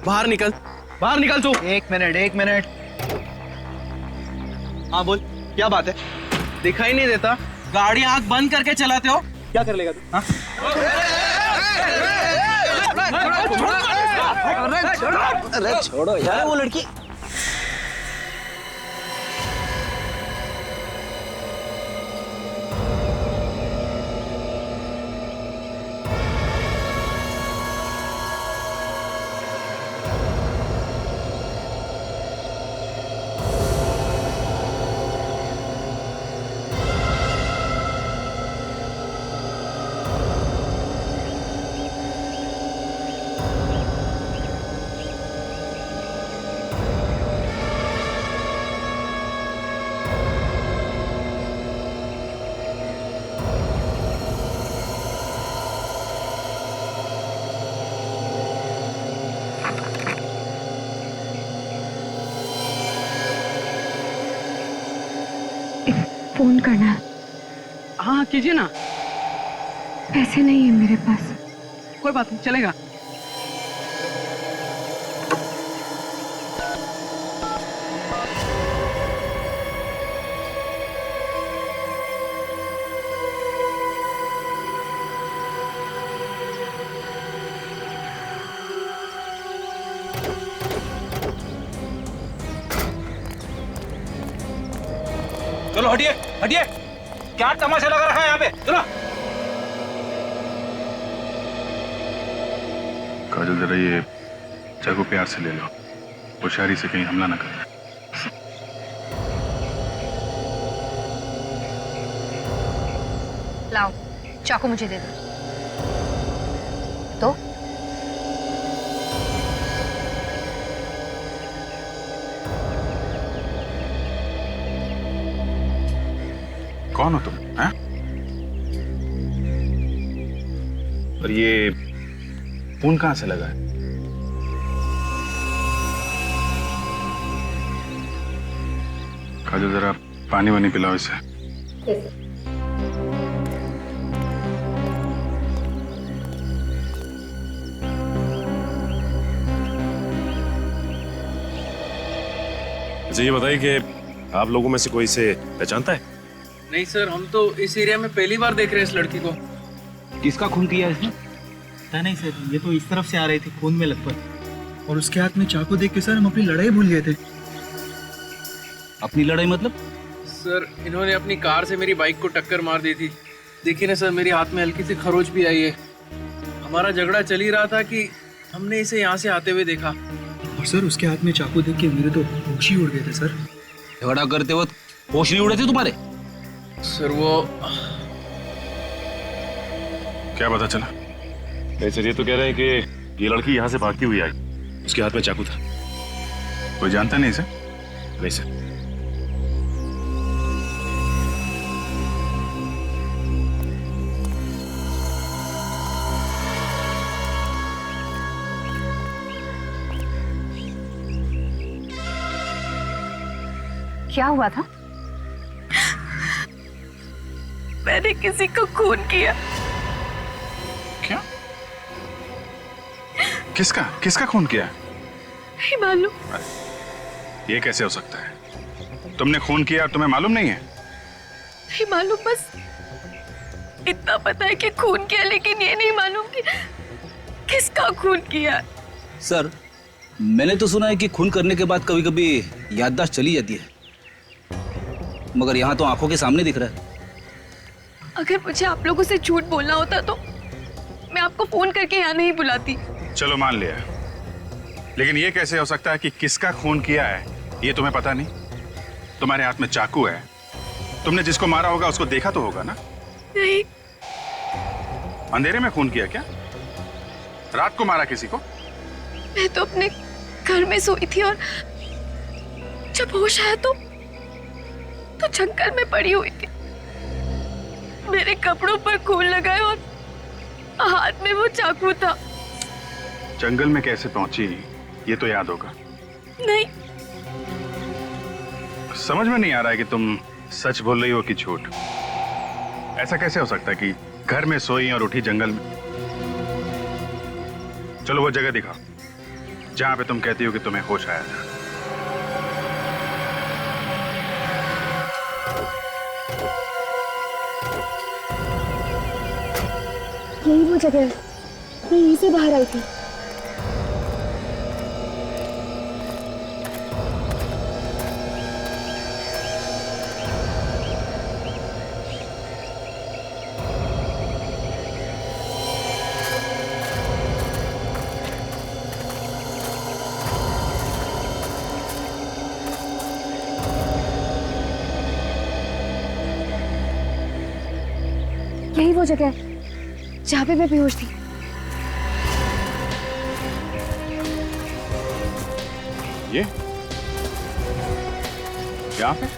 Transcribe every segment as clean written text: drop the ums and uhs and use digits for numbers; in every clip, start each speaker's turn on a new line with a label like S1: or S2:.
S1: बाहर निकल, बाहर निकल तू।
S2: एक मिनट।
S1: हाँ बोल, क्या बात है? दिखाई नहीं देता? गाड़ी आंख बंद करके चलाते हो? क्या कर लेगा तू? हाँ?
S2: अरे छोड़ो यार वो लड़की।
S3: फोन करना है।
S1: हाँ कीजिए ना।
S3: पैसे नहीं है मेरे पास।
S1: कोई बात नहीं, चलेगा।
S4: चलो हटिए हटिए, क्या तमाशा लगा रखा है यहाँ पे? चलो।
S5: काजल जरा ये चाकू प्यार से ले लो, होशियारी से कहीं हमला ना कर।
S3: लाओ चाकू मुझे दे दो। तो
S5: कौन हो तुम? हैं? और ये खून कहां से लगा है? काजल जरा पानी वानी पिलाओ इसे।
S6: अच्छा ये बताइए कि आप लोगों में से कोई इसे पहचानता है?
S1: नहीं सर, हम तो इस एरिया में पहली बार देख रहे हैं इस लड़की को।
S2: किसका खून किया इसने?
S7: पता नहीं सर, ये तो इस तरफ से आ रही थी खून में लथपथ, और उसके हाथ में चाकू देख के सर हम अपनी लड़ाई भूल गए थे।
S2: अपनी लड़ाई मतलब?
S1: सर इन्होंने अपनी कार से मेरी बाइक को टक्कर मार दी थी। देखिए ना सर, मेरे हाथ में हल्की सी खरोच भी आई है। हमारा झगड़ा चल ही रहा था कि हमने इसे यहाँ से आते हुए देखा।
S7: और सर उसके हाथ में चाकू देख के मेरे तो होश ही उड़ गए थे सर।
S2: झगड़ा करते वक्त होश नहीं उड़े थे तुम्हारे?
S1: सर वो
S5: क्या पता चला?
S6: नहीं सर, ये तो कह रहे हैं कि ये लड़की यहाँ से भागती हुई आई, उसके हाथ में चाकू था।
S5: कोई जानता नहीं इसे?
S6: नहीं सर।
S3: क्या हुआ था?
S8: मैंने किसी को खून किया।
S5: क्या? किसका किसका खून किया?
S8: नहीं मालूम।
S5: ये कैसे हो सकता है? तुमने खून किया और तुम्हें मालूम नहीं है?
S8: नहीं मालूम, बस इतना पता है कि खून किया, लेकिन ये नहीं मालूम कि किसका खून किया।
S2: सर मैंने तो सुना है कि खून करने के बाद कभी कभी याददाश्त चली जाती है, मगर यहाँ तो आंखों के सामने दिख रहा है।
S8: अगर मुझे आप लोगों से झूठ बोलना होता तो मैं आपको फोन करके यहाँ नहीं बुलाती।
S5: चलो मान लिया, लेकिन ये कैसे हो सकता है कि किसका खून किया है ये तुम्हें पता नहीं? तुम्हारे हाथ में चाकू है, तुमने जिसको मारा होगा उसको देखा तो होगा ना?
S8: नहीं।
S5: अंधेरे में खून किया क्या? रात को मारा किसी को?
S8: मैं तो अपने घर में सोई थी और जब होश आया तो जंगल में पड़ी हुई थी। मेरे कपड़ों पर खून लगा है और हाथ में वो चाकू था।
S5: जंगल में कैसे पहुंची ये तो याद होगा।
S8: नहीं।
S5: समझ में नहीं आ रहा है कि तुम सच बोल रही हो कि झूठ। ऐसा कैसे हो सकता है कि घर में सोई और उठी जंगल में? चलो वो जगह दिखाओ जहां पे तुम कहती हो कि तुम्हें होश आया था।
S8: यही वो जगह है, मैं यहीं से बाहर आई थी। यही वो जगह है जहाँ पे मैं बेहोश थी।
S5: ये यहाँ पे?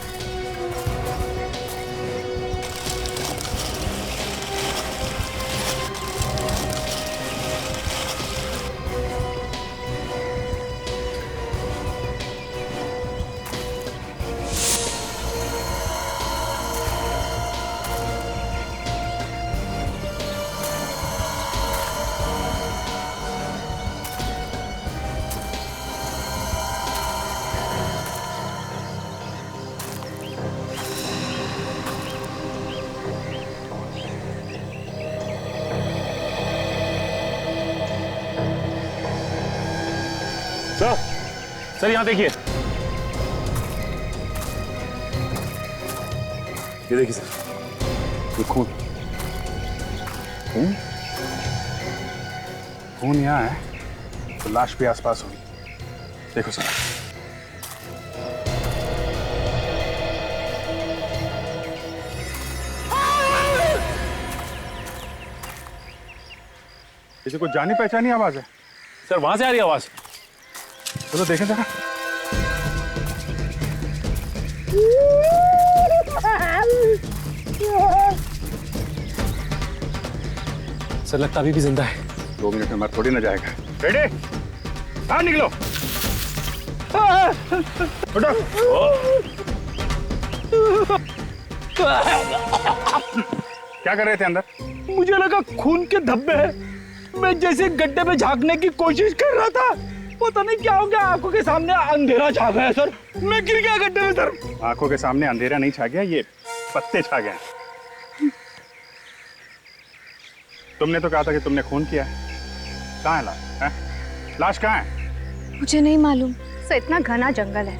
S6: सर यहाँ देखिए, ये देखिए सर,
S5: ये खून खून खून यहाँ है तो लाश भी आसपास होगी। देखो सर, इसे कुछ जानी पहचानी आवाज है।
S6: सर वहां से आ रही आवाज।
S5: चलो देखें जरा।
S6: सर लगता अभी भी जिंदा है।
S5: 2 मिनट में मर थोड़ी ना जाएगा। रेडी, बाहर निकलो। उठो। क्या कर रहे थे अंदर?
S7: मुझे लगा खून के धब्बे हैं। मैं जैसे गड्ढे में झांकने की कोशिश कर रहा था, पता नहीं क्या हो गया, आंखों के सामने अंधेरा छा गया सर। मैं गिर गया गड्ढे में सर।
S5: आंखों के सामने अंधेरा नहीं छा गया, ये पत्ते छा गए। तुमने तो कहा था कि तुमने खून किया है। कहाँ है लाश? लाश कहाँ है?
S8: मुझे नहीं मालूम।
S3: सर इतना घना जंगल है,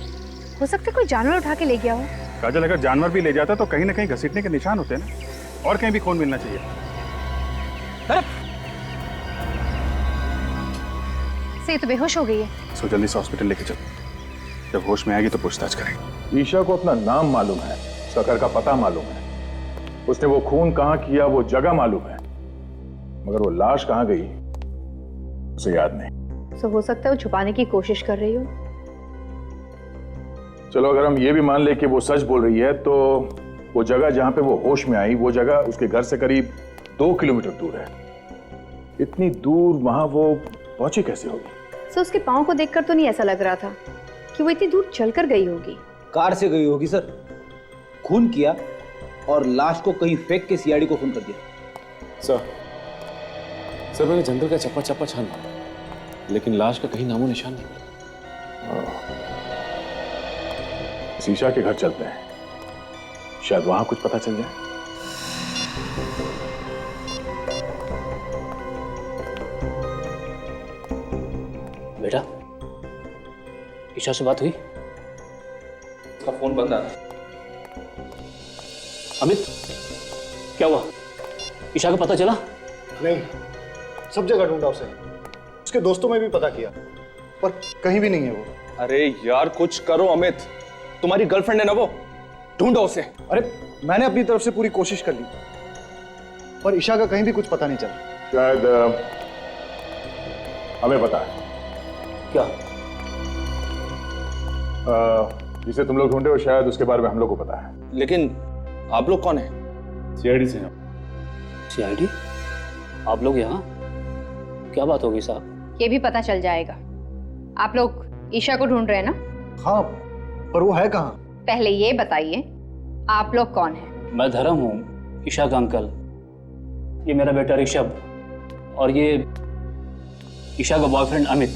S3: हो सकता है कोई जानवर उठा के ले गया हो।
S5: काजल, अगर जानवर भी ले जाता तो कहीं ना कहीं घसीटने के निशान होते हैं ना, और कहीं भी खून मिलना चाहिए।
S3: से तो बेहोश हो गई है।
S5: सो जल्दी से हॉस्पिटल लेके चलो, जब होश में आएगी तो पूछताछ करेंगे।
S9: ईशा को अपना नाम मालूम है, उसका घर का पता मालूम है, उसने वो खून कहाँ किया वो जगह मालूम है, मगर वो लाश कहाँ गई उसे याद नहीं।
S3: तो हो सकता है वो छुपाने की कोशिश कर रही हो।
S9: चलो अगर हम ये भी मान ले कि वो सच बोल रही है, तो वो जगह जहाँ पे वो होश में आई, वो जगह उसके घर से करीब 2 किलोमीटर दूर है। इतनी दूर वहां वो पहुंची कैसे होगी?
S3: सर उसके पाँव को देखकर तो नहीं ऐसा लग रहा था कि वो इतनी दूर चलकर गई होगी।
S2: कार से गई होगी सर, खून किया और लाश को कहीं फेंक के सीआईडी को फोन कर दिया।
S6: सर मैंने जंगल का चप्पा चप्पा छाना, लेकिन लाश का कहीं नामो निशान नहीं मिला।
S9: शीशा के घर चलते हैं, शायद वहां कुछ पता चल जाए।
S10: बेटा, ईशा से बात हुई?
S2: उसका फोन बंद आ रहा है।
S10: अमित, क्या हुआ? ईशा का पता चला?
S7: नहीं, सब जगह ढूंढा उसे, उसके दोस्तों में भी पता किया, पर कहीं भी नहीं है वो।
S11: अरे यार कुछ करो अमित, तुम्हारी गर्लफ्रेंड है ना वो, ढूंढो उसे।
S7: अरे मैंने अपनी तरफ से पूरी कोशिश कर ली, पर ईशा का कहीं भी कुछ पता नहीं चला।
S9: शायद हमें पता है
S10: क्या?
S9: जिसे तुम लोग ढूंढे हो, शायद उसके बारे में हम लोग को पता है।
S11: लेकिन आप लोग कौन है?
S6: सीआईडी से हैं।
S10: सीआईडी? आप लोग यहाँ? क्या बात होगी साहब?
S3: ये भी पता चल जाएगा। आप लोग ईशा को ढूंढ रहे हैं ना?
S7: हाँ, पर वो है कहाँ?
S3: पहले ये बताइए आप लोग कौन हैं?
S10: मैं धर्म हूँ, ईशा का अंकल। ये मेरा बेटा ऋषभ, और ये ईशा का बॉयफ्रेंड अमित।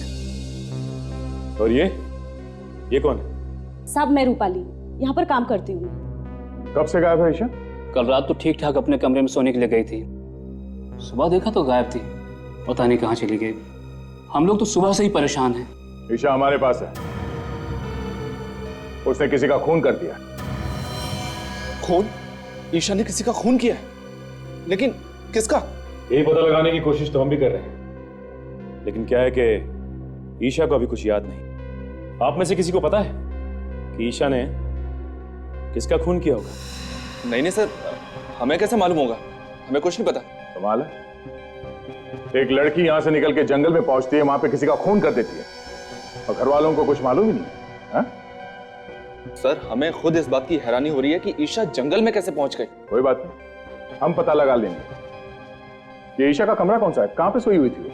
S6: और ये कौन है?
S12: साहब मैं रूपाली, यहाँ पर काम करती हूँ।
S9: कब से गायब है ईशा?
S10: कल रात तो ठीक ठाक अपने कमरे में सोने के लिए गई थी, सुबह देखा तो गायब थी, पता नहीं कहाँ चली गई। हम लोग तो सुबह से ही परेशान हैं।
S9: ईशा हमारे पास है, उसने किसी का खून कर दिया।
S11: खून? ईशा ने किसी का खून किया है? लेकिन किसका?
S6: यही पता लगाने की कोशिश तो हम भी कर रहे हैं, लेकिन क्या है कि ईशा को अभी कुछ याद नहीं। आप में से किसी को पता है कि ईशा ने किसका खून किया होगा?
S11: नहीं नहीं सर, हमें कैसे मालूम होगा? हमें कुछ नहीं पता।
S9: कमाल है, एक लड़की यहां से निकल के जंगल में पहुंचती है, वहां पे किसी का खून कर देती है और घर वालों को कुछ मालूम ही नहीं है। हाँ?
S11: सर हमें खुद इस बात की हैरानी हो रही है कि ईशा जंगल में कैसे पहुंच गई।
S9: कोई बात नहीं, हम पता लगा लेंगे। ये ईशा का कमरा कौन सा है? कहां पे सोई हुई थी वो?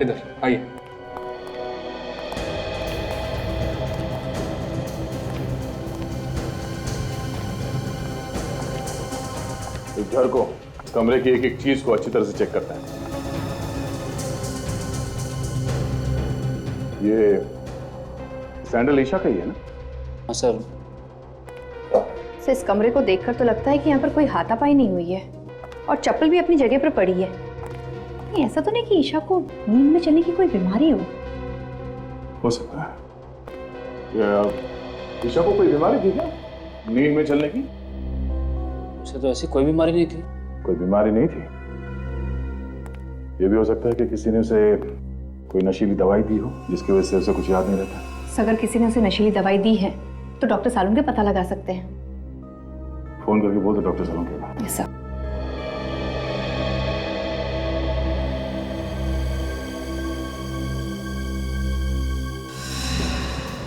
S11: इधर आइए।
S9: इस घर को, कमरे की एक एक चीज को अच्छी तरह से चेक करता है। ये सैंडल ईशा का ही है ना?
S10: हाँ सर।
S3: से इस कमरे को देखकर तो लगता है कि यहाँ पर कोई हाथापाई नहीं हुई है और चप्पल भी अपनी जगह पर पड़ी है। नहीं, ऐसा तो नहीं कि ईशा को नींद में चलने की कोई बीमारी हो
S9: सकता है। ईशा को कोई बीमारी थी क्या नींद में चलने की?
S10: उसे तो ऐसी कोई बीमारी नहीं थी।
S9: कोई बीमारी नहीं थी? ये भी हो सकता है कि किसी ने उसे कोई नशीली दवाई दी हो जिसकी वजह से उसे कुछ याद नहीं रहता।
S3: अगर किसी ने उसे नशीली दवाई दी है तो डॉक्टर सालून के पता लगा सकते हैं।
S9: फोन करके बोल दो डॉक्टर सालून के पास।
S3: Yes sir.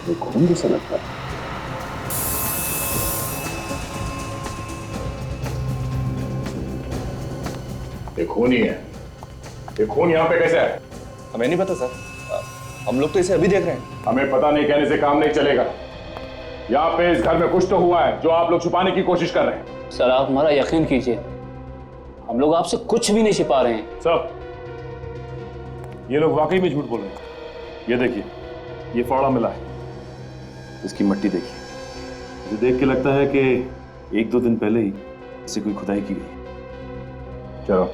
S9: ये खून जैसा लगता है। ये खून ही है। ये खून यहाँ पे कैसे है?
S11: हमें नहीं पता सर, हम लोग तो इसे अभी देख रहे हैं।
S9: हमें पता नहीं कहने से काम नहीं चलेगा। यहाँ पे इस घर में कुछ तो हुआ है जो आप लोग छुपाने की कोशिश कर रहे हैं।
S10: सर आप हमारा यकीन कीजिए, हम लोग आपसे कुछ भी नहीं छिपा रहे हैं।
S6: सब ये लोग वाकई में झूठ बोल रहे हैं। ये देखिए, ये फावड़ा मिला है, इसकी मट्टी देखिए। मुझे देख के लगता है कि 1-2 दिन पहले ही इसे कोई खुदाई की गई।
S9: चलो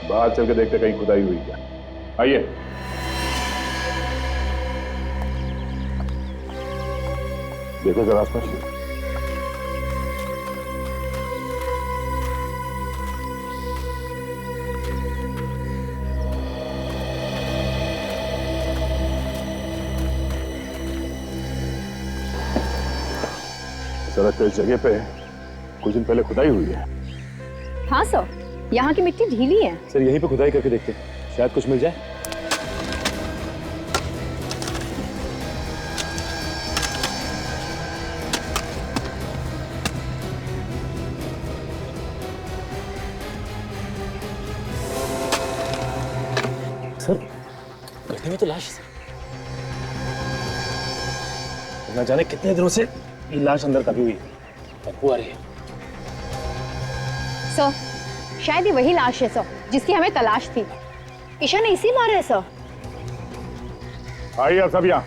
S9: बाहर चल के देखते कहीं खुदाई हुई क्या। आइए। देखो जरा आसपास। सड़क पे इस जगह पे कुछ दिन पहले खुदाई हुई है।
S3: हाँ सर, यहाँ की मिट्टी ढीली है।
S6: सर यहीं पे खुदाई करके देखते हैं, शायद कुछ मिल जाए। सर गड्ढे में तो लाश है। ना जाने कितने दिनों से ये लाश अंदर दबी हुई है।
S10: हुआ रही है
S3: सर, शायद ये वही लाश है सर जिसकी हमें तलाश थी। ईशा ने इसी मारा है सर।
S9: आइए अब सब यहाँ।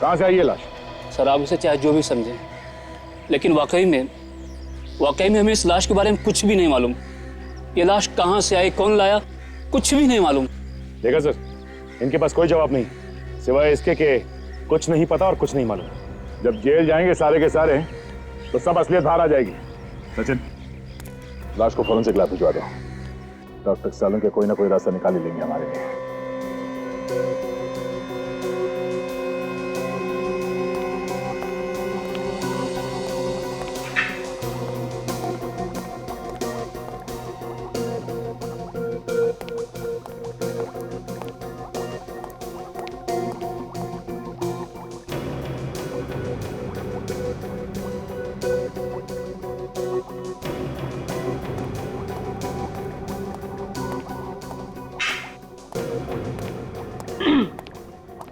S9: कहाँ से आई है लाश?
S10: सर आप इसे चाहे जो भी समझें, लेकिन वाकई में हमें इस लाश के बारे में कुछ भी नहीं मालूम। ये लाश कहाँ से आई, कौन लाया, कुछ भी नहीं मालूम।
S6: देखा सर, इनके पास कोई जवाब नहीं सिवाय इसके कि कुछ नहीं पता और कुछ नहीं मालूम।
S9: जब जेल जाएंगे सारे के सारे तो सब असलियत बाहर आ जाएगी। सचिन, लाश को फौरन से लैब भिजवा दो। डॉक्टर सालों के कोई ना कोई रास्ता निकाल ही लेंगे हमारे लिए।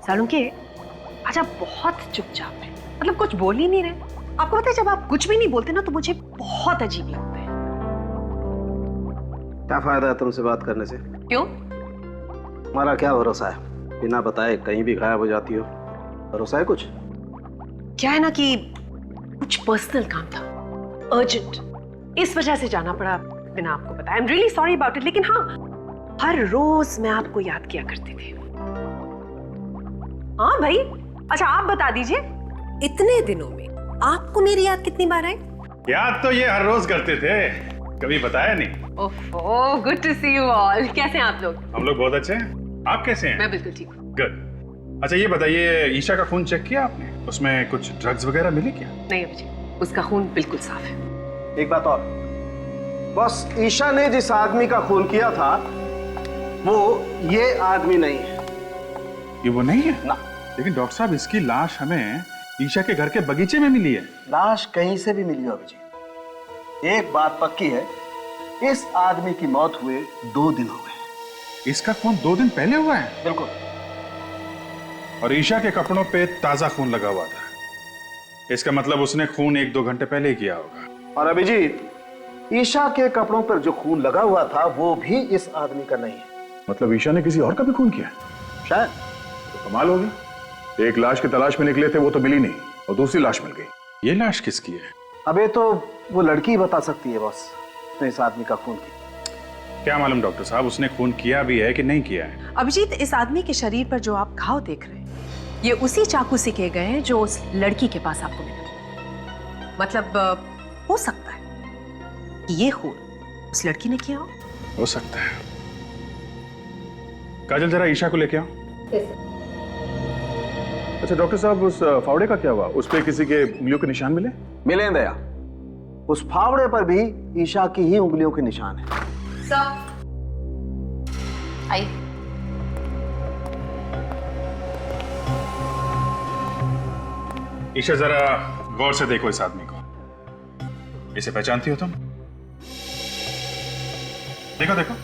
S13: सालुंके, आज आप बहुत चुपचाप हैं, मतलब कुछ बोल ही नहीं रहे। आपको पता है जब आप कुछ भी नहीं बोलते ना तो मुझे बहुत अजीब लगता है।
S14: क्या फायदा है तुमसे बात करने से?
S13: क्यों?
S14: हमारा क्या भरोसा है बिना बताए कहीं भी गायब हो जाती हो। भरोसा है कुछ?
S13: क्या है ना कि कुछ पर्सनल काम था, अर्जेंट, इस वजह से जाना पड़ा बिना आपको बताया। I am really sorry about it. लेकिन हाँ, हर रोज मैं आपको याद किया करती थी। हाँ भाई, अच्छा आप बता दीजिए, इतने दिनों में आपको मेरी याद कितनी बार आई?
S5: याद तो ये हर रोज करते थे, कभी बताया नहीं।
S13: Oh, good to see you all. कैसे हैं आप लोग?
S5: हम लोग बहुत अच्छे हैं, आप कैसे हैं?
S13: मैं बिल्कुल ठीक हूँ।
S5: गुड। अच्छा ये बताइए, ईशा का खून चेक किया आपने? उसमें कुछ ड्रग्स वगैरह मिले क्या?
S13: नहीं अभिजीत, उसका खून बिल्कुल साफ है।
S14: एक बात और, बस ईशा ने जिस आदमी का खून किया था वो ये आदमी नहीं है।
S5: ये वो नहीं है
S14: ना।
S5: लेकिन डॉक्टर साहब, इसकी लाश हमें ईशा के घर के बगीचे में मिली है।
S14: लाश कहीं से भी मिली हो अभिजीत, एक बात पक्की है, इस आदमी की मौत हुए 2 दिन हो गए।
S5: इसका खून 2 दिन पहले हुआ है?
S14: बिल्कुल।
S5: और ईशा के कपड़ों पे ताजा खून लगा हुआ था, इसका मतलब उसने खून 1-2 घंटे पहले ही किया होगा।
S14: और अभिजीत, ईशा के कपड़ों पर जो खून लगा हुआ था वो भी इस आदमी का नहीं है।
S9: मतलब ईशा ने किसी और का भी खून किया?
S14: शायद।
S9: तो कमाल होगी, एक लाश की तलाश में निकले थे, वो तो मिली नहीं, और दूसरी लाश मिल गई।
S5: ये लाश किसकी है?
S14: अबे तो वो लड़की ही बता सकती है बॉस, तो इस आदमी का खून किया।
S5: क्या मालूम डॉक्टर साहब, उसने खून किया भी है कि नहीं किया है?
S13: अभिजीत, इस आदमी के शरीर पर जो आप घाव देख रहे हैं, ये उसी चाकू से किए गए हैं जो उस लड़की के पास आपको मिला। मतलब हो सकता है कि ये खून उस लड़की ने किया
S5: हो सकता है। काजल, जरा ईशा को लेके आओ।
S9: अच्छा डॉक्टर साहब, उस फावड़े का क्या हुआ? उस पे किसी के उंगलियों के निशान मिले?
S14: मिले दया, उस फावड़े पर भी ईशा की ही उंगलियों के निशान है।
S3: सर आइए।
S5: ईशा, जरा गौर से देखो इस आदमी को। इसे पहचानती हो तुम? देखो देखो,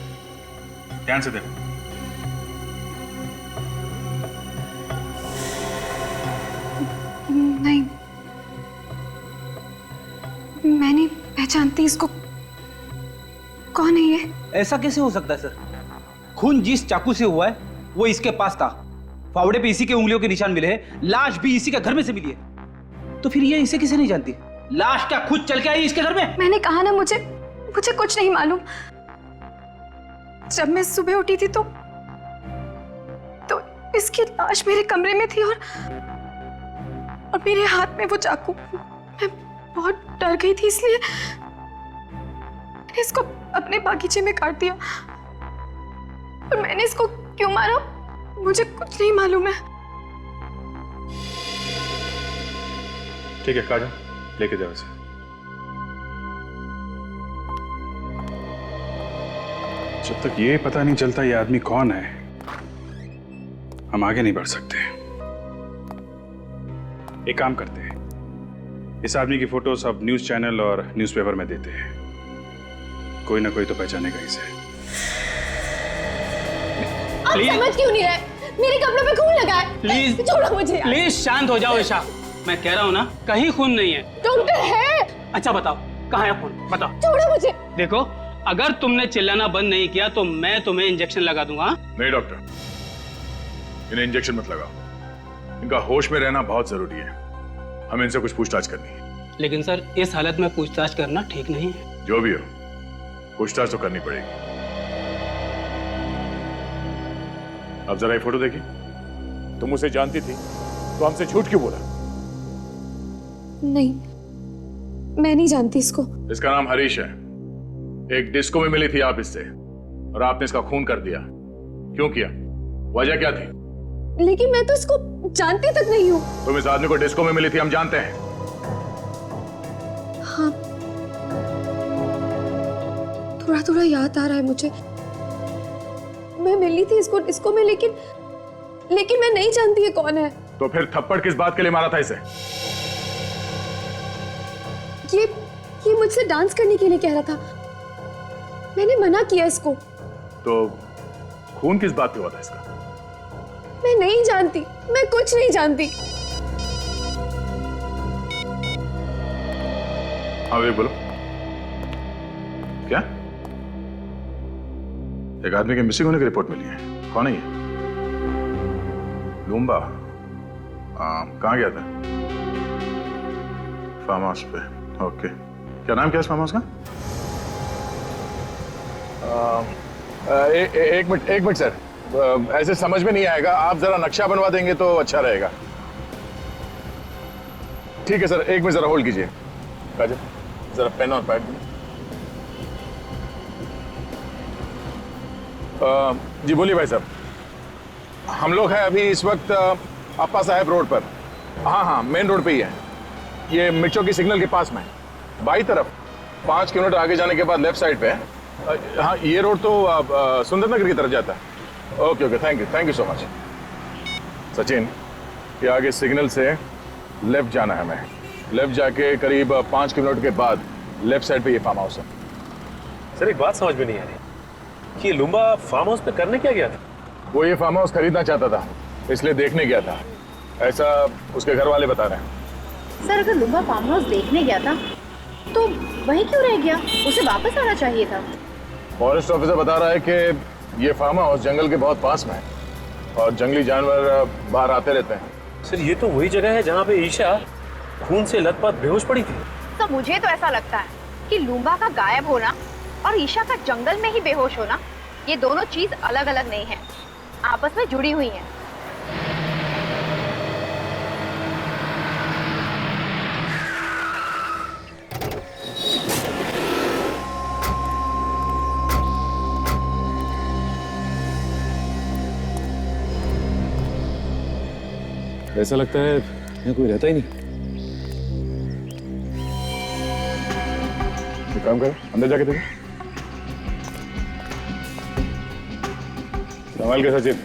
S5: ध्यान से देखो।
S8: नहीं, मैं नहीं पहचानती इसको। कौन है ये?
S2: ऐसा कैसे हो सकता है सर? खून जिस चाकू से हुआ है वो इसके पास था, फावड़े पे इसी के उंगलियों के निशान मिले हैं, लाश भी इसी के घर में से मिली है। तो फिर ये इसे किसे नहीं जानती? लाश क्या खुद चल के आई इसके घर में?
S8: मैंने कहा ना, मुझे कुछ नहीं मालूम। जब मैं सुबह उठी थी तो इसकी लाश मेरे कमरे में थी और मेरे हाथ में वो चाकू। मैं बहुत डर गई थी, इसलिए मैंने इसको अपने बागीचे में काट दिया। और मैंने इसको क्यों मारा मुझे कुछ नहीं मालूम है।
S5: ठीक है काजल, लेके जाओ इसे। जब तक ये पता नहीं चलता ये आदमी कौन है, हम आगे नहीं बढ़ सकते। एक काम करते हैं, इस आदमी की फोटो सब न्यूज चैनल और न्यूज़पेपर में देते हैं, कोई ना कोई तो पहचानेगा इसे।
S8: आप समझ क्यों नहीं रहे? मेरे कपड़ों पे खून लगा है।
S10: प्लीज
S8: छोड़ो मुझे।
S10: प्लीज शांत हो जाओ ईशा, मैं कह रहा हूँ ना, कहीं खून नहीं है।
S8: डॉक्टर है।
S10: अच्छा बताओ, कहाँ है खून? बताओ।
S8: छोड़ो मुझे।
S10: देखो, अगर तुमने चिल्लाना बंद नहीं किया तो मैं तुम्हें इंजेक्शन लगा दूंगा।
S9: नहीं डॉक्टर, इन्हें इंजेक्शन मत लगाओ, इनका होश में रहना बहुत जरूरी है, हमें इनसे कुछ पूछताछ करनी है।
S10: लेकिन सर, इस हालत में पूछताछ करना ठीक नहीं है।
S9: जो भी हो, पूछताछ तो करनी पड़ेगी। अब जरा ये फोटो देखिए।
S6: तुम उसे जानती थी तो हमसे झूठ क्यों बोला?
S8: नहीं, मैं नहीं जानती इसको।
S9: इसका नाम हरीश है, एक डिस्को में मिली थी आप इससे और आपने इसका खून कर दिया। क्यों किया? वजह क्या थी?
S8: लेकिन मैं तो इसको जानती तक नहीं हूँ।
S9: तुम इस आदमी को डिस्को में मिली थी, हम जानते हैं।
S8: हाँ, थोड़ा थोड़ा याद आ रहा है मुझे। मैं मिली थी इसको डिस्को में, लेकिन मैं नहीं जानती ये कौन है।
S9: तो फिर थप्पड़ किस बात के लिए मारा था इसे?
S8: ये मुझसे डांस करने के लिए कह रहा था, मैंने मना किया इसको।
S9: तो खून किस बात पे हुआ था इसका?
S8: मैं नहीं जानती, मैं कुछ नहीं जानती।
S9: हाँ वे बोलो, क्या? एक आदमी के मिसिंग होने की रिपोर्ट मिली है, कौन है ये?
S5: लूम्बा कहाँ गया था? फार्म हाउस पे। ओके, क्या नाम क्या है इस फार्म हाउस का?
S9: एक मिनट सर, ऐसे समझ में नहीं आएगा, आप जरा नक्शा बनवा देंगे तो अच्छा रहेगा। ठीक है सर, एक मिनट जरा होल्ड कीजिए। काजल जरा पेन और पैड दें। जी बोलिए भाई साहब। हम लोग हैं अभी इस वक्त अप्पा साहब रोड पर। हाँ, मेन रोड पे ही है, ये मिर्चों की सिग्नल के पास में है। बाई तरफ 5 किलोमीटर आगे जाने के बाद लेफ्ट साइड पे है। हाँ, ये रोड तो सुंदर नगर की तरफ जाता है। Okay, thank you so much. Sachin, ये आगे सिग्नल से लेफ्ट जाना है हमें। लेफ्ट जाके करीब 5 किलोमीटर के बाद लेफ्ट साइड पे ये फार्म हाउस है।
S6: सर एक बात समझ में नहीं आ रही कि ये लुम्बा फार्म हाउस पे करने क्या गया था?
S9: वो ये फार्म हाउस खरीदना चाहता था, इसलिए देखने गया था, ऐसा उसके घर वाले बता रहे हैं।
S3: सर अगर लुम्बा फार्म हाउस देखने गया था तो वहीं क्यों रह गया? उसे वापस आना चाहिए था।
S9: फॉरेस्ट ऑफिसर बता रहा है कि ये फार्म हाउस जंगल के बहुत पास में है और जंगली जानवर बाहर आते रहते हैं।
S6: सर ये तो वही जगह है जहाँ पे ईशा खून से लथपथ बेहोश पड़ी थी।
S3: तो मुझे तो ऐसा लगता है कि लूम्बा का गायब होना और ईशा का जंगल में ही बेहोश होना, ये दोनों चीज अलग अलग नहीं है, आपस में जुड़ी हुई हैं।
S6: ऐसा लगता है यहाँ कोई रहता ही नहीं।
S9: एक काम करो, अंदर जाके देखो। संभाल के सचिन।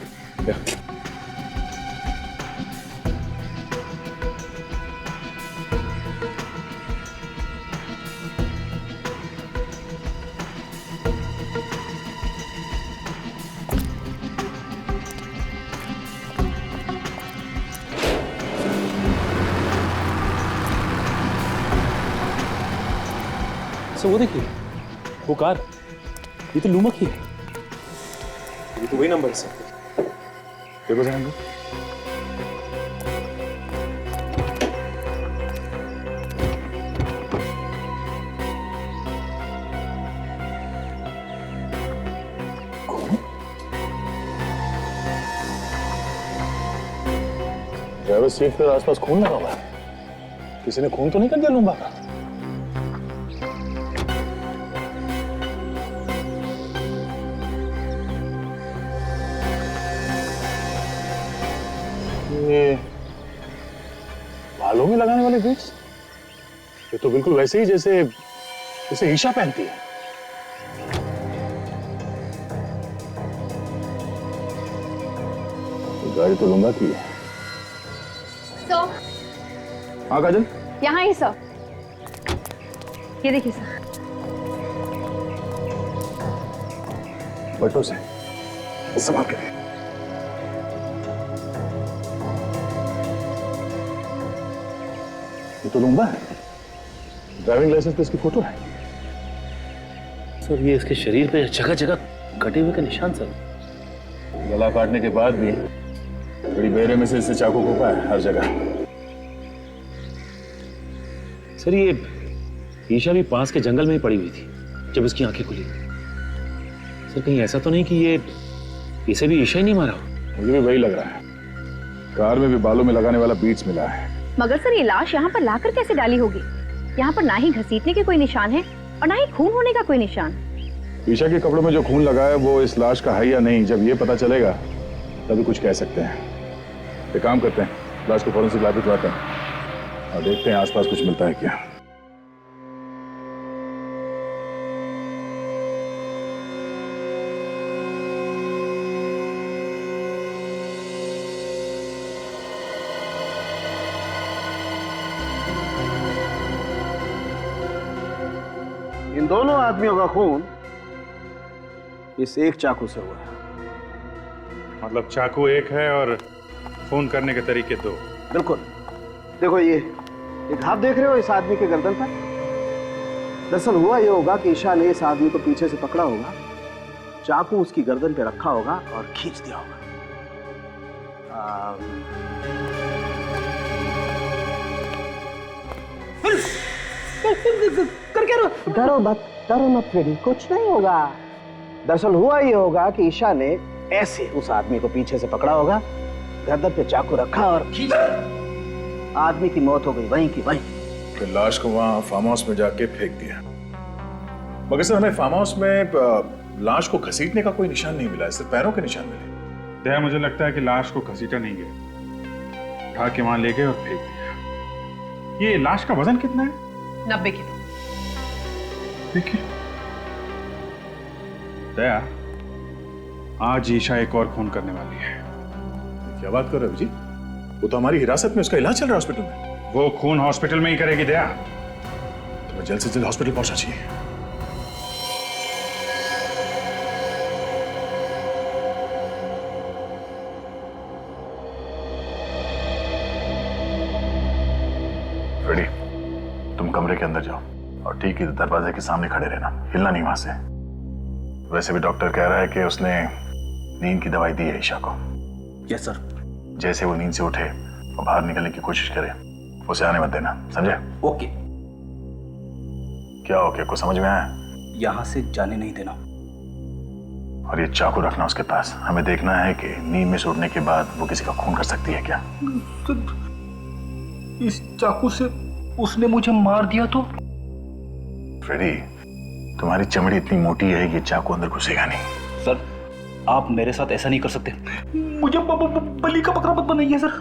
S6: वो देखिए, वो कार, ये तो लूम्बा की है। ये तो वही नंबर है सर।
S9: देखो जरा। ड्राइवर सीट पर आसपास खून लगा हुआ है, किसी ने खून तो नहीं कर दिया लूम्बा का? ये बालों में लगाने वाले बीट्स, ये तो बिल्कुल वैसे ही जैसे ईशा पहनती है। गाड़ी तो लूम्बा की है।
S3: सर,
S9: हाँ काजल,
S3: यहाँ ही सर, ये देखिए सर।
S9: बटों से संभाल के। ये तो लूम्बा है, ड्राइविंग लाइसेंस पे इसकी फोटो है।
S6: सर ये इसके शरीर पे जगह जगह कटे हुए का निशान सर।
S9: गला काटने के बाद भी बड़ी बेरे में से इससे चाकू घोंपा है हर जगह।
S6: सर ये ईशा भी पास के जंगल में ही पड़ी हुई थी जब उसकी आंखें खुली। सर कहीं ऐसा तो नहीं कि ये इसे भी ईशा ही नहीं मारा हो?
S9: मुझे भी वही लग रहा है, कार में भी बालों में लगाने वाला बीट्स मिला है।
S3: मगर सर ये लाश यहाँ पर लाकर कैसे डाली होगी? यहाँ पर ना ही घसीटने के कोई निशान है और ना ही खून होने का कोई निशान।
S9: ईशा के कपड़ों में जो खून लगा है वो इस लाश का है या नहीं, जब ये पता चलेगा तभी कुछ कह सकते हैं। एक काम करते हैं, लाश को फॉरेंसिक लैब भिजवाते हैं और देखते हैं आसपास कुछ मिलता है क्या।
S14: इन दोनों आदमियों का खून इस एक चाकू से हुआ है।
S5: मतलब चाकू एक है और खून करने के तरीके दो।
S14: बिल्कुल। देखो ये एक हाथ देख रहे हो इस आदमी के गर्दन पर? दरअसल हुआ ये होगा कि ईशा ने इस आदमी को पीछे से पकड़ा होगा, चाकू उसकी गर्दन पे रखा होगा और खींच दिया होगा। कर क्या डरो मत फ्रेडी, कुछ नहीं होगा। दरअसल हुआ ये होगा कि ईशा ने ऐसे उस आदमी को पीछे से पकड़ा होगा, गर्दन पे चाकू रखा और खींच आदमी की मौत हो गई वहीं की वहीं।
S9: फिर लाश को वहां फार्म हाउस में जाके फेंक दिया। मगर सर हमें फार्म हाउस में लाश को घसीटने का कोई निशान नहीं मिला, सिर्फ पैरों के निशान मिले।
S5: दया, मुझे लगता है कि लाश को घसीटा नहीं गया, उठा के वहां ले गए और फेंक दिया। ये लाश का वजन कितना है?
S13: 90 किलो।
S5: देखिए दया, आज ईशा एक और खून करने वाली है।
S9: क्या बात कर रहे हो जी? वो तो हमारी हिरासत में, उसका इलाज चल रहा है हॉस्पिटल में।
S5: वो खून हॉस्पिटल में ही करेगी दया।
S9: तुम्हें जल्द से जल्द हॉस्पिटल पहुंचना चाहिए। फ्रेडी, तुम कमरे के अंदर जाओ और ठीक ही दरवाजे के सामने खड़े रहना, हिलना नहीं वहां से। वैसे भी डॉक्टर कह रहा है कि उसने नींद की दवाई दी है ईशा को।
S2: Yes sir.
S9: जैसे वो नींद से उठे और बाहर निकलने की कोशिश करे, उसे आने मत देना, समझे?
S2: ओके।
S9: क्या ओके? कुछ समझ में आया?
S2: यहां से जाने नहीं देना।
S9: और ये चाकू रखना उसके पास। हमें देखना है कि नींद में से उठने के बाद वो किसी का खून कर सकती है क्या।
S2: इस चाकू से उसने मुझे मार दिया तो?
S9: फ्रेडी, तुम्हारी चमड़ी इतनी मोटी है कि चाकू अंदर घुसेगा नहीं।
S2: सर, आप मेरे साथ ऐसा नहीं कर सकते। मुझे बलि का बकरा मत बनाइए सर।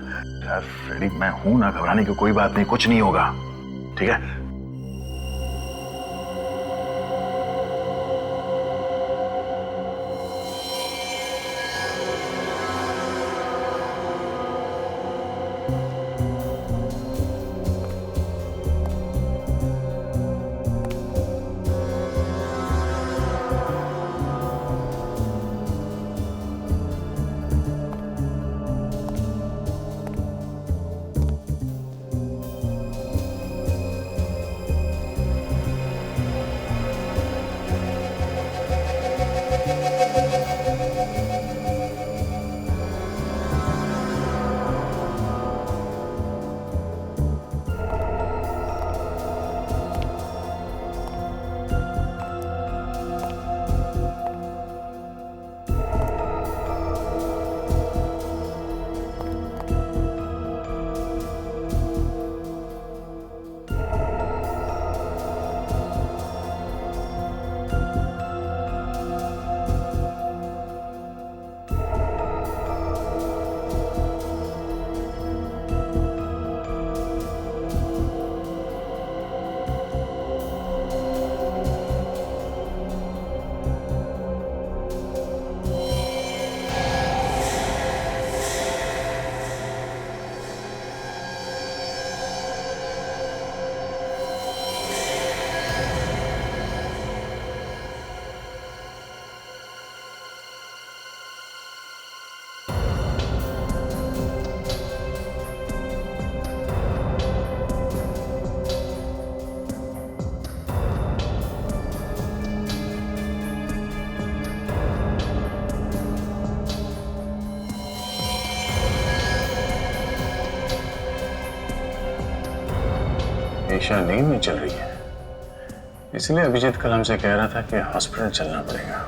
S9: यार फ्रेडी, मैं हूं ना, घबराने की कोई बात नहीं, कुछ नहीं होगा, ठीक है? ईशा नींद में चल रही है, इसलिए अभिजीत कल हमसे कह रहा था कि हॉस्पिटल चलना पड़ेगा।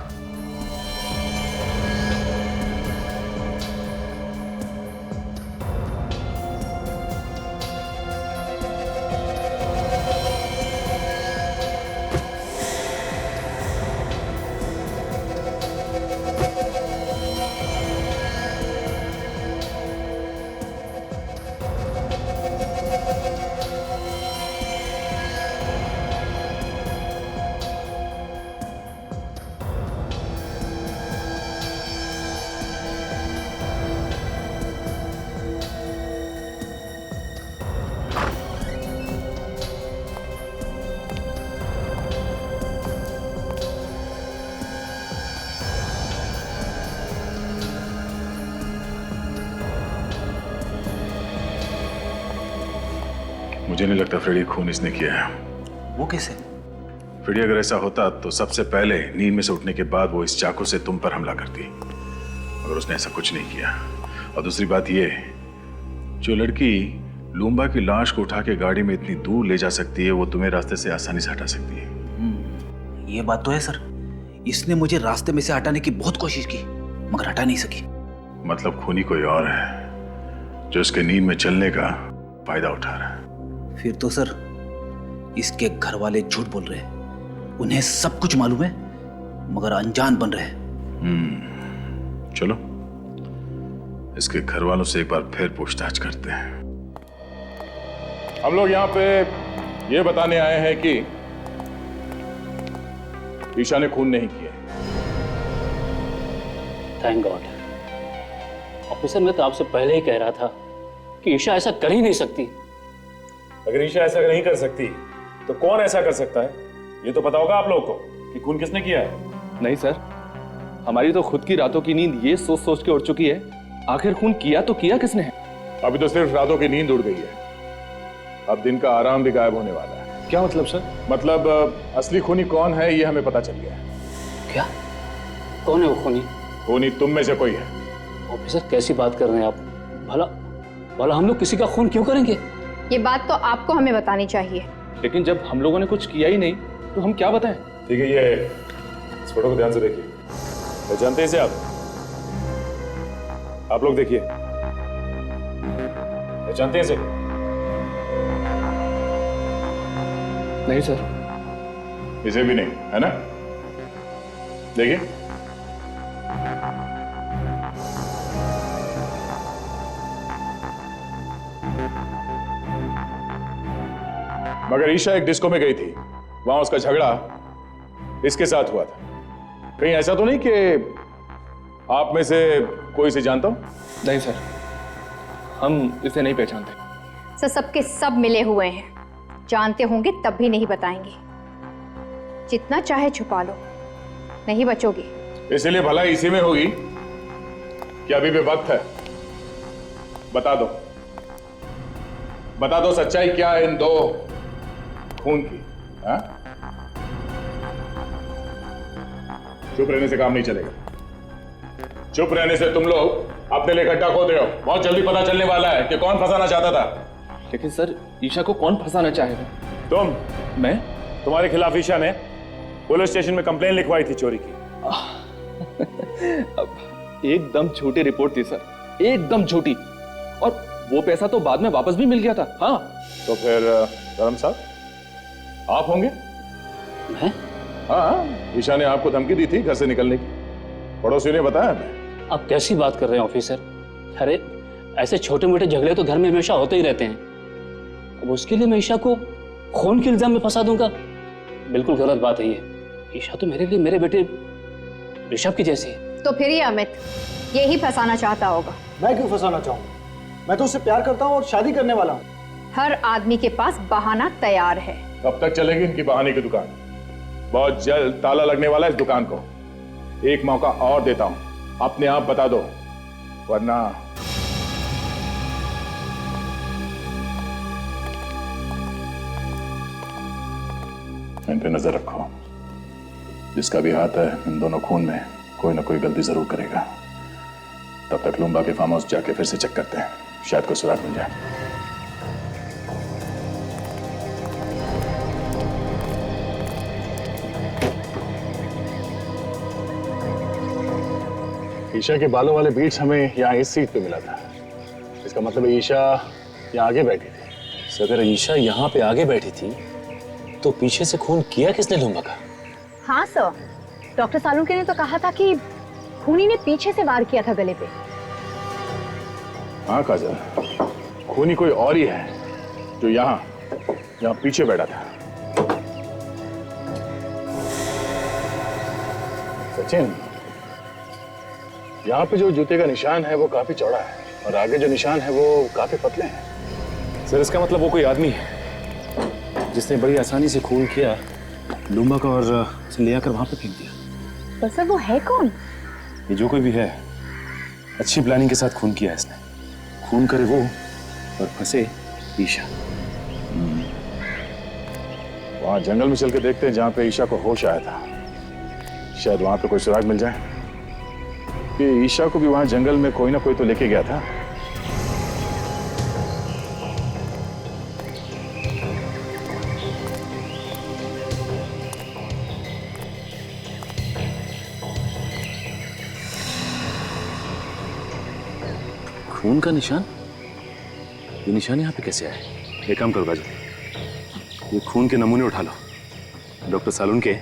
S9: मुझे नहीं लगता फ्रेडी खून इसने किया है।
S2: वो कैसे?
S9: फ्रेडी, अगर ऐसा होता तो सबसे पहले नींद में से उठने के बाद वो इस चाकू से तुम पर हमला करती, मगर उसने ऐसा कुछ नहीं किया।
S5: और दूसरी बात ये, जो लड़की लूम्बा की लाश को उठा के गाड़ी में इतनी दूर ले जा सकती है, वो तुम्हें रास्ते से आसानी से हटा सकती है।
S2: ये बात तो है सर। इसने मुझे रास्ते में से हटाने की बहुत कोशिश की, मगर हटा नहीं सकी।
S5: मतलब खूनी कोई और है जो इसके नींद में चलने का फायदा उठा रहा है।
S2: फिर तो सर इसके घर वाले झूठ बोल रहे हैं। उन्हें सब कुछ मालूम है मगर अनजान बन रहे हैं।
S5: चलो इसके घर वालों से एक बार फिर पूछताछ करते हैं।
S9: हम लोग यहाँ पे ये बताने आए हैं कि ईशा ने खून नहीं किया।
S10: Thank God. ऑफिसर, मैं तो आपसे पहले ही कह रहा था कि ईशा ऐसा कर ही नहीं सकती।
S6: अगर ईशा ऐसा नहीं कर सकती तो कौन ऐसा कर सकता है? ये तो पता होगा आप लोगों को कि खून किसने किया है।
S11: नहीं सर, हमारी तो खुद की रातों की नींद ये सोच सोच के उड़ चुकी है, आखिर खून किया तो किया किसने है?
S9: अभी तो सिर्फ रातों की नींद उड़ गई है, अब दिन का आराम भी गायब होने वाला है।
S6: क्या मतलब सर?
S9: मतलब असली खूनी कौन है ये हमें पता चल गया है।
S10: क्या? कौन है वो खूनी?
S9: खूनी तुम में से कोई है।
S10: ऑफिसर, कैसी बात कर रहे हैं आप? भला भला हम लोग किसी का खून क्यों करेंगे?
S3: ये बात तो आपको हमें बतानी चाहिए।
S11: लेकिन जब हम लोगों ने कुछ किया ही नहीं तो हम क्या बताएं?
S6: ठीक है, ये इस फोटो को ध्यान से देखिए। पहचानते हैं इसे आप लोग देखिए, पहचानते हैं इसे?
S11: नहीं सर।
S9: इसे भी नहीं, है ना? देखिए, मगर ईशा एक डिस्को में गई थी, वहां उसका झगड़ा इसके साथ हुआ था। कहीं ऐसा तो नहीं कि आप में से कोई इसे जानता हो?
S11: नहीं सर, हम इसे नहीं पहचानते।
S3: सर सबके सब मिले हुए हैं, जानते होंगे तब भी नहीं बताएंगे। जितना चाहे छुपा लो, नहीं बचोगे।
S9: इसलिए भलाई इसी में होगी कि अभी भी वक्त है। बता दो, बता दो सच्चाई क्या है इन दो खून की। हाँ? चुप रहने से काम नहीं चलेगा। चुप रहने से तुम लोग अपने लिए गड्ढा खोद रहे हो। बहुत जल्दी पता चलने वाला है कि कौन फंसाना चाहता था।
S11: लेकिन सर, ईशा को कौन फंसाना चाहेगा?
S6: तुम।
S11: मैं?
S6: तुम्हारे खिलाफ ईशा ने पुलिस स्टेशन में कंप्लेन लिखवाई थी चोरी की।
S11: एकदम झूठी रिपोर्ट थी सर, एकदम झूठी। और वो पैसा तो बाद में वापस भी मिल गया था। हाँ।
S9: तो फिर धर्म साहब आप होंगे?
S10: मैं?
S9: हाँ, ईशा ने आपको धमकी दी थी घर से निकलने की, पड़ोसियों ने बताया हमें।
S10: आप कैसी बात कर रहे हैं ऑफिसर? अरे ऐसे छोटे मोटे झगड़े तो घर में हमेशा होते ही रहते हैं। अब उसके लिए मैं ईशा को खून के इल्जाम में फंसा दूंगा? बिल्कुल गलत बात है ये। ईशा तो मेरे लिए मेरे बेटे ऋषभ की जैसी है।
S3: तो फिर ये अमित यही फंसाना चाहता होगा।
S7: मैं क्यों फंसाना चाहूंगा? मैं तो उससे प्यार करता हूँ और शादी करने वाला हूँ।
S3: हर आदमी के पास बहाना तैयार है।
S9: कब तक चलेगी इनकी बहाने की दुकान? बहुत जल्द ताला लगने वाला है इस दुकान को। एक मौका और देता हूं, अपने आप बता दो, वरना इन पे नजर रखो। जिसका भी हाथ है इन दोनों खून में, कोई ना कोई गलती जरूर करेगा। तब तक लूम्बा के फार्म हाउस जाके फिर से चेक करते हैं, शायद कोई सुराग मिल जाए।
S6: ईशा के बालों वाले बीट्स हमें यहाँ इस सीट पे मिला था। इसका मतलब ईशा यहाँ आगे बैठी थी।
S15: सर अगर ईशा यहाँ पे आगे बैठी थी तो पीछे से खून किया किसने लूम्बा का?
S3: हाँ सर, डॉक्टर सालुंके ने तो कहा था कि खूनी ने पीछे से वार किया था गले पे।
S9: हाँ काजल, खूनी कोई और ही है जो यहाँ पीछे बैठा था। सचिन, यहाँ पे जो जूते का निशान है वो काफी चौड़ा है और आगे जो निशान है वो काफी पतले हैं।
S6: सर इसका मतलब वो कोई आदमी है जिसने बड़ी आसानी से खून किया लूम्बा का और उसे ले आकर वहां पे फेंक दिया।
S3: पर सर वो है कौन?
S6: ये जो कोई भी है, अच्छी प्लानिंग के साथ खून किया इसने। खून करे वो और फंसे ईशा।
S9: वहां जंगल में चल के देखते हैं जहां पे ईशा को होश आया था, शायद वहां पे कोई सुराग मिल जाए। कि ईशा को भी वहां जंगल में कोई ना कोई तो लेके गया था।
S15: खून का निशान? ये निशान यहाँ पे कैसे आए? एक काम करो बाजू, ये खून के नमूने उठा लो। डॉक्टर सालून के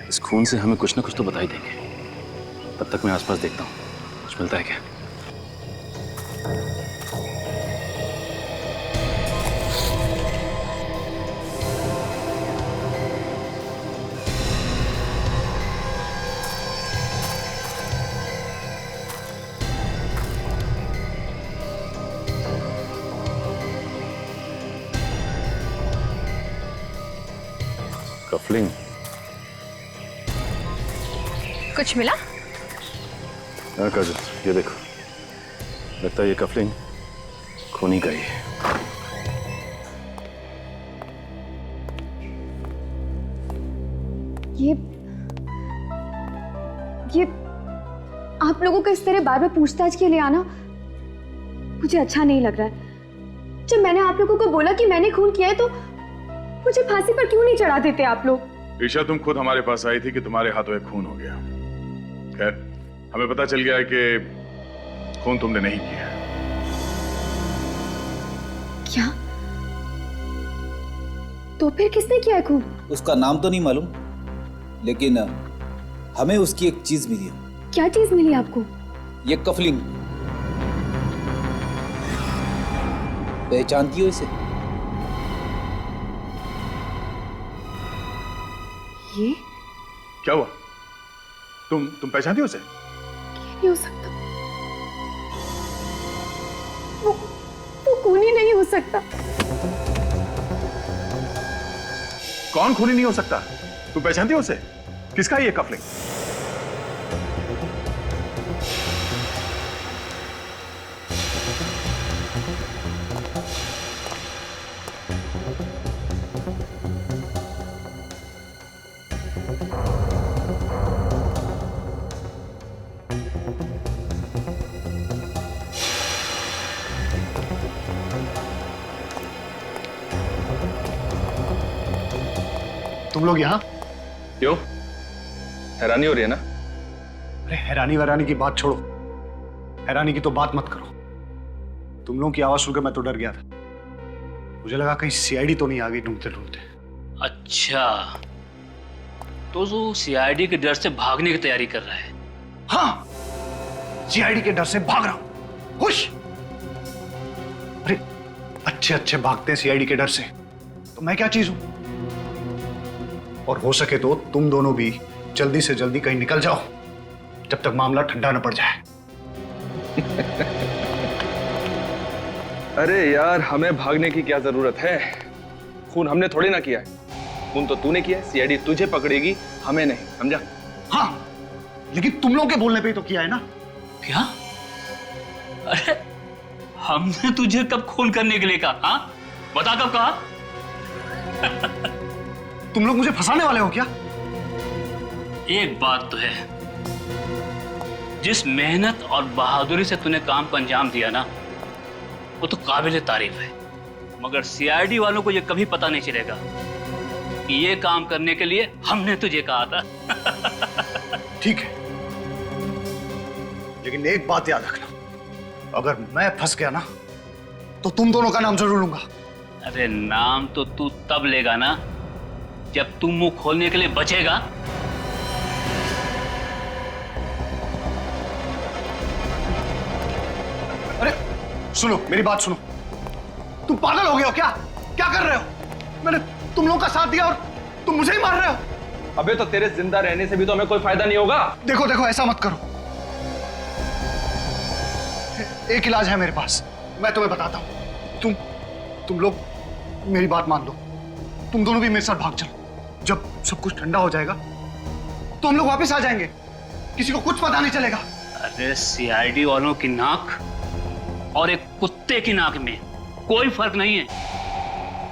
S15: इस खून से हमें कुछ ना कुछ तो बता ही देंगे। तब तक मैं आसपास देखता हूँ, कुछ मिलता है क्या। कफलिंग।
S3: कुछ मिला?
S15: हाँ काजल, ये देखो, लगता है ये कफलिंग खूनी का ही है।
S3: ये आप लोगों का इस तरह बार बार पूछताछ के लिए आना मुझे अच्छा नहीं लग रहा है। जब मैंने आप लोगों को बोला कि मैंने खून किया है तो मुझे फांसी पर क्यों नहीं चढ़ा देते आप लोग?
S9: ईशा, तुम खुद हमारे पास आई थी कि तुम्हारे हाथों एक खून हो गया। खैर, हमें पता चल गया है कि खून तुमने नहीं किया।
S3: क्या? तो फिर किसने किया खून?
S2: उसका नाम तो नहीं मालूम, लेकिन हमें उसकी एक चीज मिली है।
S3: क्या चीज मिली आपको?
S2: ये कफलिंग। पहचानती हो इसे?
S3: ये
S9: क्या हुआ? तुम पहचानती हो उसे?
S3: नहीं हो सकता, वो खून ही नहीं हो सकता।
S9: कौन खूनी नहीं हो सकता? तुम पहचानती हो उसे? किसका है ये कफलिंग?
S11: तुम लोग यहाँ क्यों? हैरानी हो रही है ना?
S14: अरे हैरानी वैरानी की बात छोड़ो, हैरानी की तो बात मत करो। तुम लोगों की आवाज सुनकर मैं तो डर गया था। मुझे लगा कहीं सीआईडी तो नहीं आ गई ढूंढते ढूंढते।
S10: अच्छा, तो जो सीआईडी के डर से भागने की तैयारी कर रहा है?
S14: हाँ, सीआईडी के डर से भाग रहा हूं। खुश? अरे अच्छे अच्छे भागते हैं सीआईडी के डर से, तो मैं क्या चीज हूं? और हो सके तो तुम दोनों भी जल्दी से जल्दी कहीं निकल जाओ जब तक मामला ठंडा न पड़ जाए।
S11: अरे यार, हमें भागने की क्या जरूरत है? खून हमने थोड़ी ना किया है, खून तो तूने किया है। सीआईडी तुझे पकड़ेगी, हमें नहीं, समझा?
S14: हाँ, लेकिन तुम लोगों के बोलने पे ही तो किया है ना।
S10: क्या? अरे हमने तुझे कब खून करने के लिए कहा? हाँ, बता कब कहा?
S14: तुम लोग मुझे फंसाने वाले हो क्या?
S10: एक बात तो है, जिस मेहनत और बहादुरी से तूने काम को अंजाम दिया ना, वो तो काबिल तारीफ है। मगर सीआईडी वालों को ये कभी पता नहीं चलेगा कि ये काम करने के लिए हमने तुझे कहा था।
S14: ठीक है, लेकिन एक बात याद रखना, अगर मैं फंस गया ना तो तुम दोनों का नाम जरूर लूंगा।
S10: अरे नाम तो तू तब लेगा ना जब तू मुंह खोलने के लिए बचेगा।
S14: अरे सुनो, मेरी बात सुनो। तुम पागल हो गए हो क्या? क्या कर रहे हो? मैंने तुम लोगों का साथ दिया और तुम मुझे ही मार रहे हो।
S11: अबे तो तेरे जिंदा रहने से भी तो हमें कोई फायदा नहीं होगा।
S14: देखो देखो, ऐसा मत करो। एक इलाज है मेरे पास, मैं तुम्हें बताता हूं। तुम लोग मेरी बात मान लो, तुम दोनों भी मेरे साथ भाग चलो। जब सब कुछ ठंडा हो जाएगा तो हम लोग वापस आ जाएंगे, किसी को कुछ पता नहीं चलेगा।
S10: अरे सीआईडी वालों की नाक और एक कुत्ते की नाक में कोई फर्क नहीं है।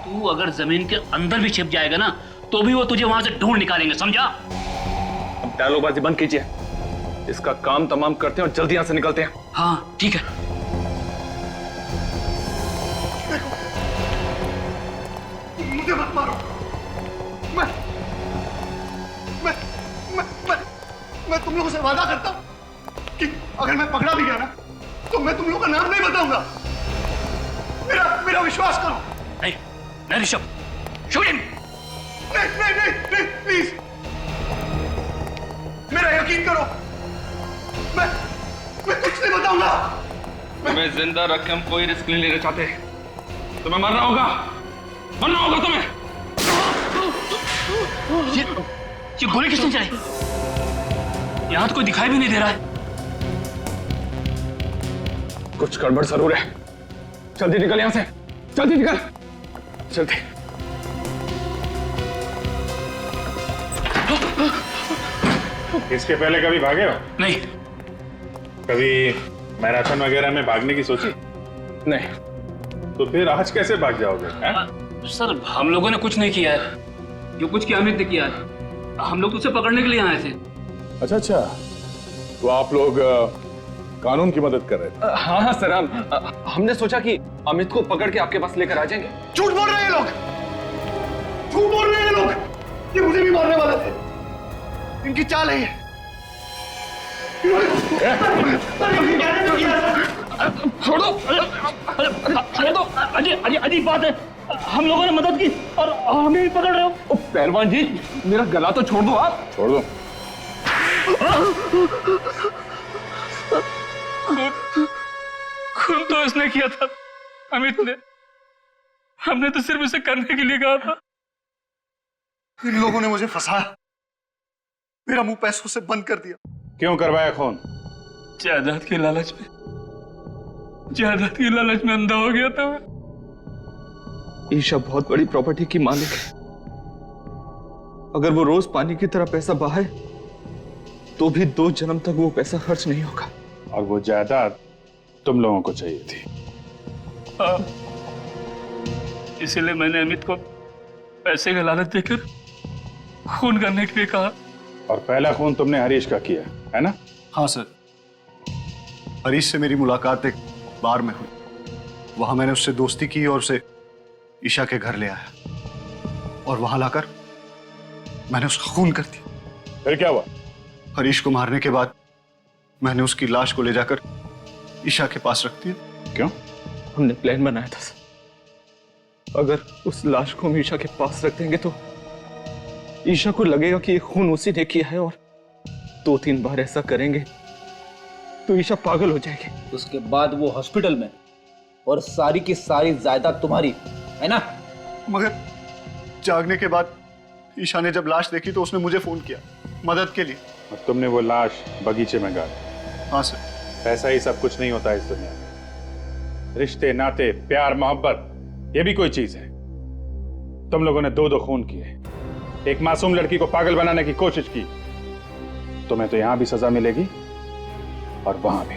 S10: तू अगर जमीन के अंदर भी छिप जाएगा ना तो भी वो तुझे वहां से ढूंढ निकालेंगे, समझा?
S11: अब डायलॉगबाजी बंद कीजिए। इसका काम तमाम करते हैं और जल्दी यहां से निकलते हैं।
S10: हाँ ठीक है।
S16: मुझे मत मारो। मैं तुम लोगों से वादा करता हूं कि अगर मैं पकड़ा भी गया ना तो मैं तुम लोगों का नाम नहीं बताऊंगा। मेरा विश्वास करो।
S10: नहीं ऋषभ, शूट हिम।
S16: नहीं, प्लीज मेरा यकीन करो। मैं कुछ नहीं बताऊंगा।
S11: तुम्हें जिंदा रख के हम कोई रिस्क नहीं लेना चाहते। तुम्हें मरना होगा तुम्हें।
S10: ये गोली किसने चलाई? यहां तो कोई दिखाई भी नहीं दे रहा है।
S11: कुछ गड़बड़ जरूर है। जल्दी निकल यहां से, जल्दी निकल, जल्दी।
S5: इसके पहले कभी भागे हो?
S10: नहीं।
S5: कभी मैराथन वगैरह में भागने की सोची?
S11: नहीं।
S5: तो फिर आज कैसे भाग जाओगे?
S10: सर हम लोगों ने कुछ नहीं किया है। जो कुछ किया अमित ने किया है। हम लोग तो उसे पकड़ने के लिए आए थे।
S9: अच्छा, तो आप लोग कानून की मदद कर रहे थे?
S11: हाँ सर, हमने सोचा कि अमित को पकड़ के आपके पास लेकर आ जाएंगे।
S16: झूठ बोल रहे हैं लोग, झूठ बोल रहे हैं लोग। ये मुझे भी मारने वाले थे। इनकी चाल है ये।
S10: छोड़ो, अजीब बात है। हम लोगों ने मदद की और हमें भी पकड़ रहे हो।
S11: पहलवान जी, मेरा गला तो छोड़ दो आप।
S9: छोड़ दो।
S10: खून तो इसने किया था, अमित ने। हमने तो सिर्फ इसे करने के लिए कहा था।
S16: इन लोगों ने मुझे फंसाया, मेरा मुंह पैसों से बंद कर दिया।
S5: क्यों करवाया खून?
S10: जायदाद के लालच में अंधा हो गया था मैं।
S11: ईशा बहुत बड़ी प्रॉपर्टी की मालिक है। अगर वो रोज पानी की तरह पैसा बहाए तो भी 2 जन्म तक वो पैसा खर्च नहीं होगा।
S5: और वो जायदाद तुम लोगों को चाहिए थी।
S10: इसीलिए मैंने अमित को पैसे का लालच देकर खून करने के लिए कहा।
S5: और पहला खून तुमने हरीश का किया है ना?
S16: हाँ सर, हरीश से मेरी मुलाकात एक बार में हुई। वहां मैंने उससे दोस्ती की और उसे ईशा के घर ले आया और वहां लाकर मैंने उसका खून कर दिया।
S9: फिर क्या हुआ?
S16: हरीश को मारने के बाद मैंने उसकी लाश को ले जाकर ईशा के पास रख दिया।
S5: क्यों?
S11: हमने प्लान बनाया था सर। अगर उस लाश को हम ईशा के पास रख देंगे तो ईशा को लगेगा कि ये खून उसी ने किया है, और 2-3 बार ऐसा करेंगे तो ईशा पागल हो जाएगी।
S2: उसके बाद वो हॉस्पिटल में, और सारी की सारी जायदाद तुम्हारी है ना?
S16: मगर जागने के बाद ईशा ने जब लाश देखी तो उसने मुझे फोन किया मदद के लिए।
S5: और तुमने वो लाश बगीचे में गाड़ी?
S16: हाँ सर।
S5: ऐसा ही सब कुछ नहीं होता इस दुनिया में। रिश्ते, नाते, प्यार, मोहब्बत, ये भी कोई चीज है। तुम लोगों ने 2 खून किए, एक मासूम लड़की को पागल बनाने की कोशिश की। तुम्हें तो यहां भी सजा मिलेगी और वहां भी।